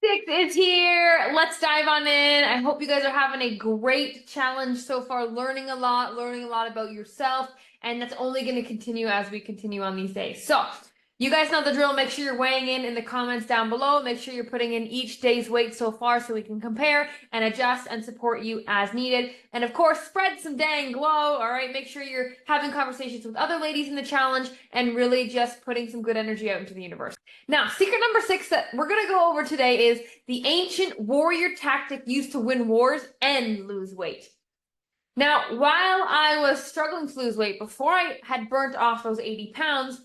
Six is here. Let's dive on in. I hope you guys are having a great challenge so far, learning a lot about yourself, and that's only going to continue as we continue on these days. So, you guys know the drill. Make sure you're weighing in the comments down below. Make sure you're putting in each day's weight so far so we can compare and adjust and support you as needed. And of course, spread some dang glow, all right? Make sure you're having conversations with other ladies in the challenge and really just putting some good energy out into the universe. Now, secret number 6 that we're going to go over today is the ancient warrior tactic used to win wars and lose weight. Now, while I was struggling to lose weight before I had burnt off those 80 pounds,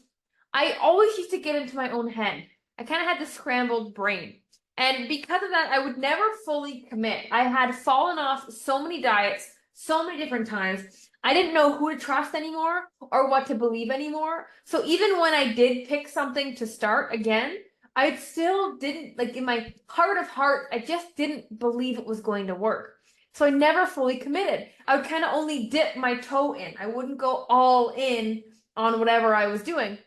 I always used to get into my own head. I kind of had this scrambled brain. And because of that, I would never fully commit. I had fallen off so many diets, so many different times. I didn't know who to trust anymore or what to believe anymore. So even when I did pick something to start again, I still didn't, like in my heart of heart, I just didn't believe it was going to work. So I never fully committed. I would kind of only dip my toe in. I wouldn't go all in on whatever I was doing.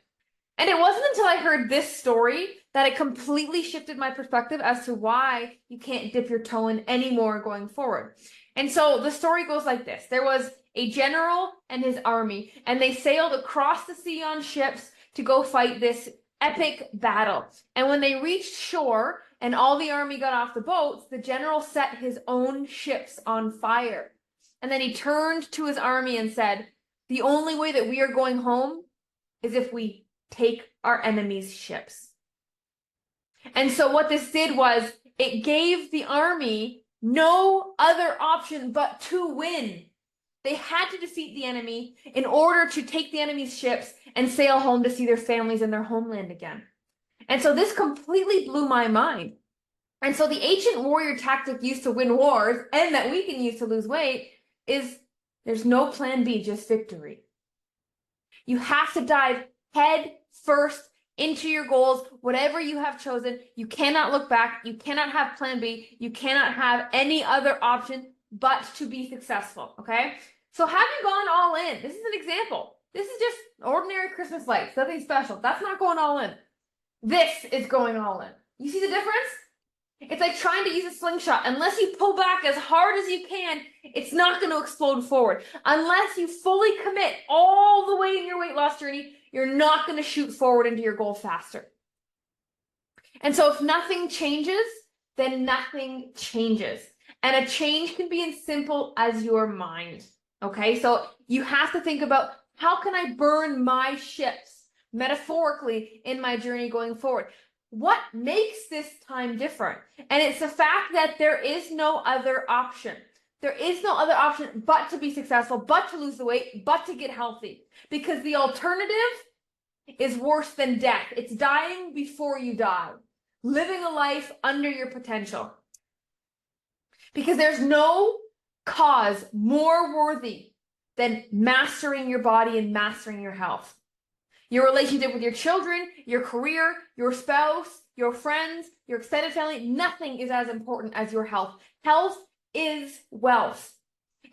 And it wasn't until I heard this story that it completely shifted my perspective as to why you can't dip your toe in anymore going forward. And so the story goes like this. There was a general and his army, and they sailed across the sea on ships to go fight this epic battle. And when they reached shore and all the army got off the boats, the general set his own ships on fire. And then he turned to his army and said, "The only way that we are going home is if we take our enemies' ships." And so what this did was it gave the army no other option but to win. They had to defeat the enemy in order to take the enemy's ships and sail home to see their families and their homeland again. And so this completely blew my mind. And so the ancient warrior tactic used to win wars and that we can use to lose weight is there's no plan B, just victory. You have to dive head first into your goals, whatever you have chosen. You cannot look back. You cannot have plan B. You cannot have any other option but to be successful, okay? So have you gone all in? This is an example. This is just ordinary Christmas lights, nothing special. That's not going all in. This is going all in. You see the difference? It's like trying to use a slingshot. Unless you pull back as hard as you can, it's not going to explode forward. Unless you fully commit all the way in your weight loss journey, you're not going to shoot forward into your goal faster. And so if nothing changes, then nothing changes. And a change can be as simple as your mind. Okay, so you have to think about, how can I burn my ships metaphorically in my journey going forward? What makes this time different? And it's the fact that there is no other option. There is no other option but to be successful, but to lose the weight, but to get healthy. Because the alternative is worse than death. It's dying before you die. Living a life under your potential. Because there's no cause more worthy than mastering your body and mastering your health. Your relationship with your children, your career, your spouse, your friends, your extended family, nothing is as important as your health. Health is wealth.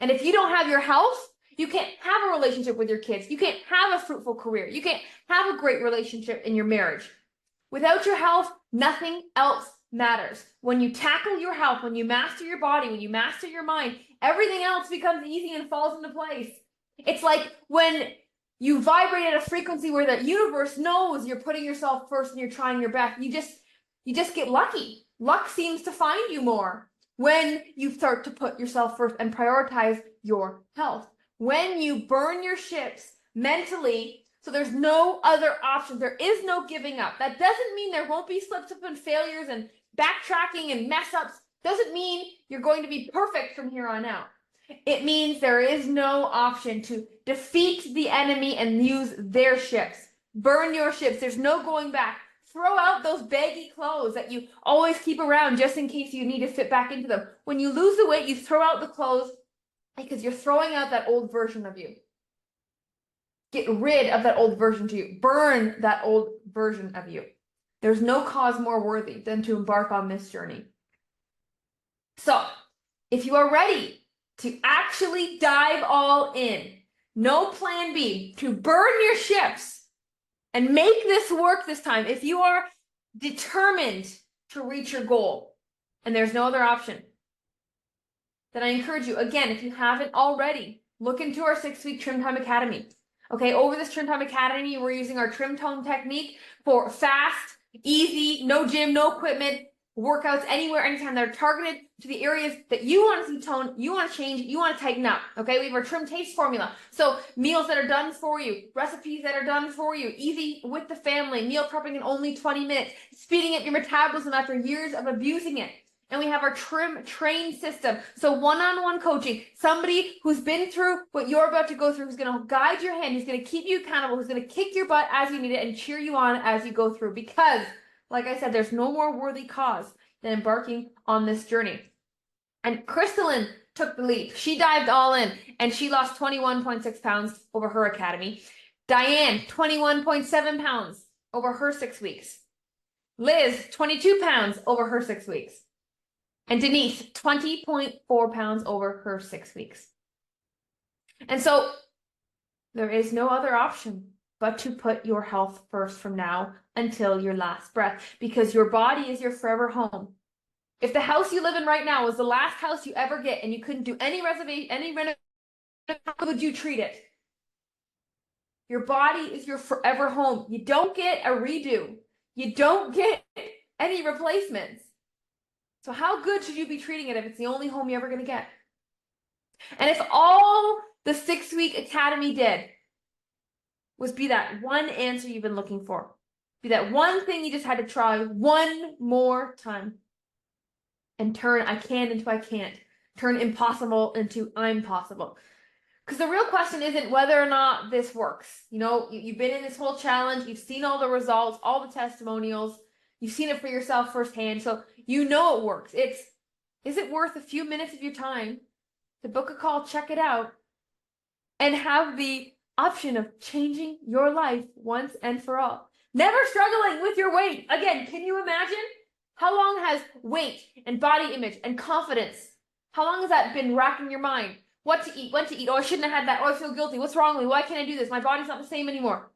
And if you don't have your health, you can't have a relationship with your kids. You can't have a fruitful career. You can't have a great relationship in your marriage. Without your health, nothing else matters. When you tackle your health, when you master your body, when you master your mind, everything else becomes easy and falls into place. It's like when you vibrate at a frequency where the universe knows you're putting yourself first and you're trying your best. You just get lucky. Luck seems to find you more when you start to put yourself first and prioritize your health. When you burn your ships mentally, so there's no other option. There is no giving up. That doesn't mean there won't be slips up and failures and backtracking and mess ups. Doesn't mean you're going to be perfect from here on out. It means there is no option to defeat the enemy and use their ships. Burn your ships. There's no going back. Throw out those baggy clothes that you always keep around just in case you need to fit back into them. When you lose the weight, you throw out the clothes because you're throwing out that old version of you. Get rid of that old version to you. Burn that old version of you. There's no cause more worthy than to embark on this journey. So, if you are ready to actually dive all in, no plan B, to burn your ships and make this work this time, if you are determined to reach your goal and there's no other option, then I encourage you, again, if you haven't already, look into our 6-week Trim Time Academy. Okay, over this Trim Time Academy, we're using our trim tone technique for fast, easy, no gym, no equipment, workouts anywhere, anytime that are targeted to the areas that you want to see tone, you want to change, you want to tighten up. Okay, we have our trim taste formula. So meals that are done for you, recipes that are done for you, easy with the family, meal prepping in only 20 minutes, speeding up your metabolism after years of abusing it. And we have our trim train system. So one-on-one coaching, somebody who's been through what you're about to go through, who's going to guide your hand, who's going to keep you accountable, who's going to kick your butt as you need it and cheer you on as you go through. Because, like I said, there's no more worthy cause than embarking on this journey. And Crystalline took the leap. She dived all in and she lost 21.6 pounds over her academy. Diane, 21.7 pounds over her 6 weeks. Liz, 22 pounds over her 6 weeks. And Denise, 20.4 pounds over her 6 weeks. And so there is no other option but to put your health first from now until your last breath, because your body is your forever home. If the house you live in right now was the last house you ever get and you couldn't do any renovation, how would you treat it? Your body is your forever home. You don't get a redo. You don't get any replacements. So how good should you be treating it if it's the only home you're ever going to get? And if all the 6-week academy did was be that one answer you've been looking for, be that one thing you just had to try one more time and turn I can into I can't, turn impossible into I'm possible. Because the real question isn't whether or not this works. You know, you've been in this whole challenge, you've seen all the results, all the testimonials, you've seen it for yourself firsthand, so you know it works. Is it worth a few minutes of your time to book a call, check it out, and have the option of changing your life once and for all? Never struggling with your weight. Again, can you imagine? How long has weight and body image and confidence, how long has that been racking your mind? What to eat, when to eat, oh, I shouldn't have had that, oh, I feel guilty, what's wrong with me, why can't I do this, my body's not the same anymore.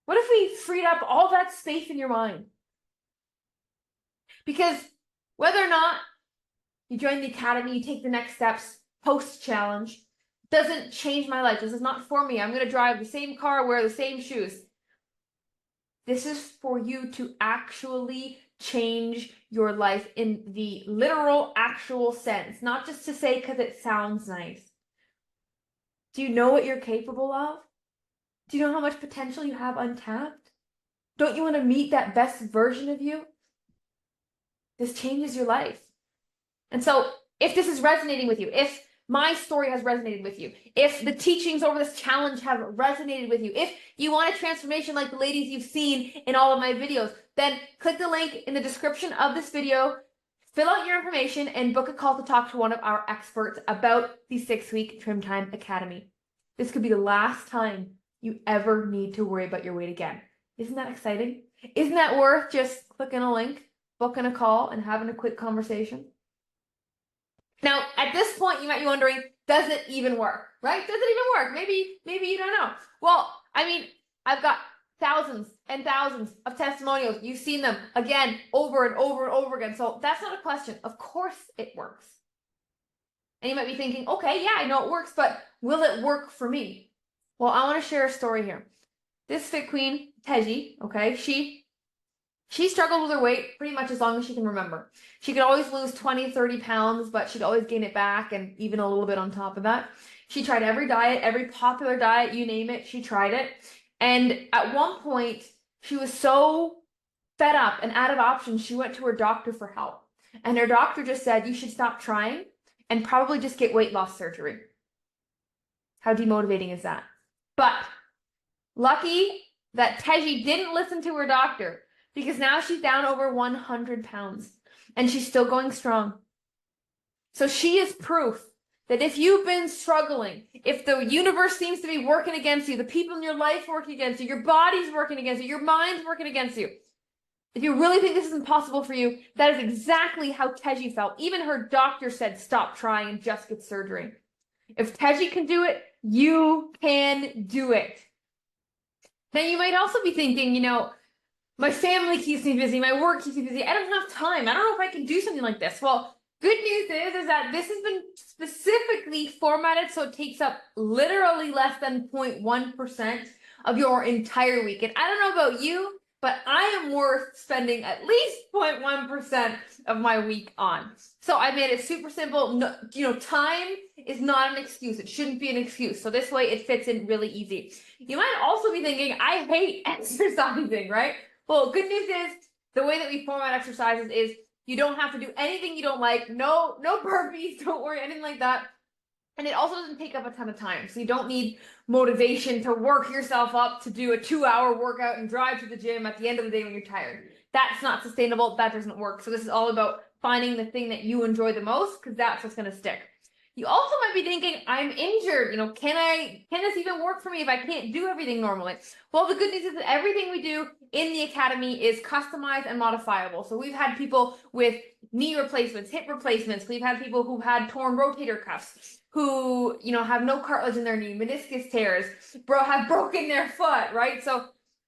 What if we freed up all that space in your mind? Because whether or not you join the academy, you take the next steps post-challenge, doesn't change my life. This is not for me. I'm going to drive the same car, wear the same shoes. This is for you to actually change your life in the literal, actual sense, not just to say because it sounds nice. Do you know what you're capable of? Do you know how much potential you have untapped? Don't you want to meet that best version of you? This changes your life. And so if this is resonating with you, if my story has resonated with you, if the teachings over this challenge have resonated with you, if you want a transformation like the ladies you've seen in all of my videos, then click the link in the description of this video, fill out your information, and book a call to talk to one of our experts about the 6-week Trim Time Academy. This could be the last time you ever need to worry about your weight again. Isn't that exciting? Isn't that worth just clicking a link, booking a call, and having a quick conversation? Now, at this point, you might be wondering, does it even work, right? Does it even work? Maybe you don't know. Well, I mean, I've got thousands and thousands of testimonials. You've seen them again, over and over and over again. So that's not a question. Of course it works. And you might be thinking, okay, yeah, I know it works, but will it work for me? Well, I want to share a story here. This fit queen, Teji, okay, she struggled with her weight pretty much as long as she can remember. She could always lose 20, 30 pounds, but she'd always gain it back and even a little bit on top of that. She tried every diet, every popular diet, you name it, she tried it. And at one point, she was so fed up and out of options, she went to her doctor for help. And her doctor just said, you should stop trying and probably just get weight loss surgery. How demotivating is that? But lucky that Teji didn't listen to her doctor, because now she's down over 100 pounds and she's still going strong. So she is proof that if you've been struggling, if the universe seems to be working against you, the people in your life working against you, your body's working against you, your mind's working against you, if you really think this is impossible for you, that is exactly how Teji felt. Even her doctor said, stop trying and just get surgery. If Teji can do it, you can do it. Now you might also be thinking, you know, My family keeps me busy, my work keeps me busy. I don't have time. I don't know if I can do something like this. Well, good news is that this has been specifically formatted so it takes up literally less than 0.1% of your entire week. And I don't know about you, but I am worth spending at least 0.1% of my week on. So I made it super simple. No, time is not an excuse. It shouldn't be an excuse. So this way it fits in really easy. You might also be thinking, I hate exercising, right? Well, good news is the way that we format exercises is you don't have to do anything you don't like. No burpees, don't worry, anything like that. And it also doesn't take up a ton of time. So you don't need motivation to work yourself up to do a 2-hour workout and drive to the gym at the end of the day when you're tired. That's not sustainable. That doesn't work. So this is all about finding the thing that you enjoy the most, because that's what's going to stick. You also might be thinking, I'm injured. Can this even work for me if I can't do everything normally? Well, the good news is that everything we do in the academy is customized and modifiable. So we've had people with knee replacements, hip replacements. We've had people who've had torn rotator cuffs, who, have no cartilage in their knee, meniscus tears, have broken their foot, right? So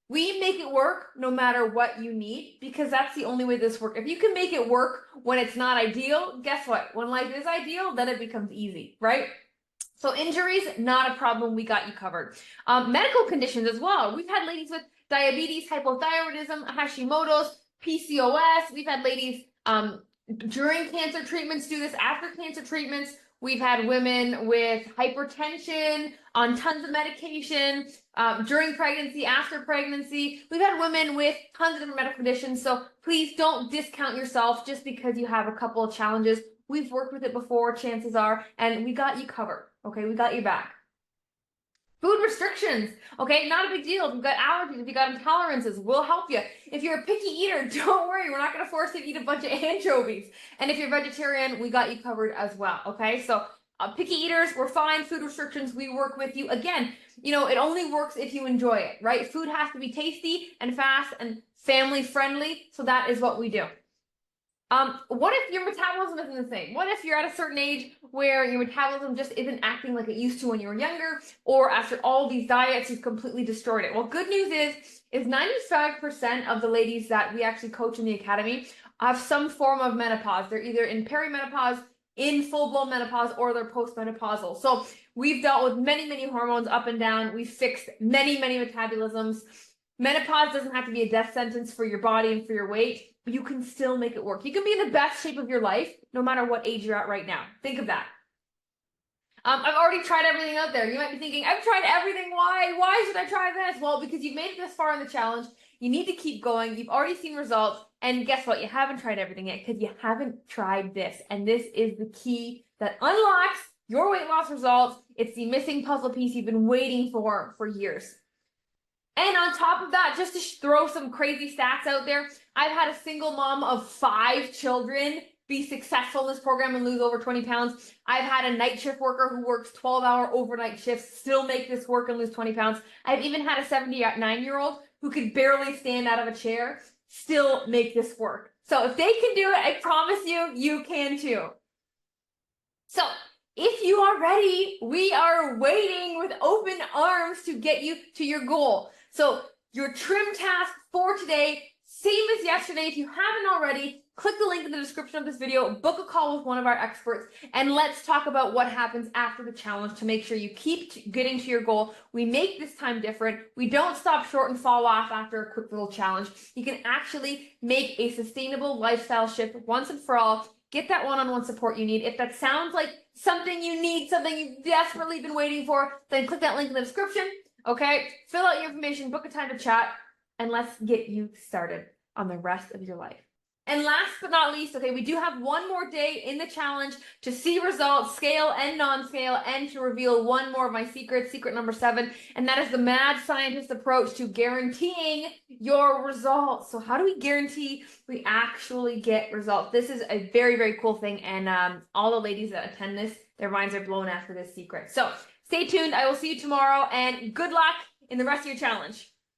we make it work no matter what you need, because that's the only way this works. If you can make it work when it's not ideal, guess what? When life is ideal, then it becomes easy, right? So injuries, not a problem. We got you covered. Medical conditions as well. We've had ladies with diabetes, hypothyroidism, Hashimoto's, PCOS. We've had ladies during cancer treatments do this, after cancer treatments. We've had women with hypertension on tons of medication during pregnancy, after pregnancy. We've had women with tons of different medical conditions. So please don't discount yourself just because you have a couple of challenges. We've worked with it before, chances are, and we got you covered. Okay, we got you back. Food restrictions, okay, not a big deal. If you've got allergies, if you've got intolerances, we'll help you. If you're a picky eater, don't worry, we're not going to force you to eat a bunch of anchovies. And if you're vegetarian, we got you covered as well, okay? So picky eaters, we're fine. Food restrictions, we work with you. Again, it only works if you enjoy it, right? Food has to be tasty and fast and family friendly, so that is what we do. What if your metabolism isn't the same? What if you're at a certain age where your metabolism just isn't acting like it used to when you were younger, or after all these diets, you've completely destroyed it? Well, good news is 95% of the ladies that we actually coach in the academy have some form of menopause. They're either in perimenopause, in full-blown menopause, or they're postmenopausal. So we've dealt with many, many hormones up and down. We've fixed many, many metabolisms. Menopause doesn't have to be a death sentence for your body and for your weight. You can still make it work. You can be in the best shape of your life, no matter what age you're at right now. Think of that. I've already tried everything out there. You might be thinking, I've tried everything. Why? Why should I try this? Well, because you've made it this far in the challenge. You need to keep going. You've already seen results. And guess what? You haven't tried everything yet because you haven't tried this. And this is the key that unlocks your weight loss results. It's the missing puzzle piece you've been waiting for years. And on top of that, just to throw some crazy stats out there, I've had a single mom of 5 children be successful in this program and lose over 20 pounds. I've had a night shift worker who works 12-hour overnight shifts still make this work and lose 20 pounds. I've even had a 79-year-old who could barely stand out of a chair still make this work. So if they can do it, I promise you, you can too. So if you are ready, we are waiting with open arms to get you to your goal. So your trim task for today, same as yesterday. If you haven't already, click the link in the description of this video, book a call with one of our experts, and let's talk about what happens after the challenge to make sure you keep getting to your goal. We make this time different. We don't stop short and fall off after a quick little challenge. You can actually make a sustainable lifestyle shift once and for all. Get that one-on-one support you need. If that sounds like something you need, something you've desperately been waiting for, then click that link in the description. Okay, fill out your information, book a time to chat, and let's get you started on the rest of your life. And last but not least, okay, we do have one more day in the challenge to see results, scale and non-scale, and to reveal one more of my secrets, secret number 7, and that is the mad scientist approach to guaranteeing your results. So how do we guarantee we actually get results? This is a very, very cool thing, and all the ladies that attend this, their minds are blown after this secret. So stay tuned. I will see you tomorrow, and good luck in the rest of your challenge.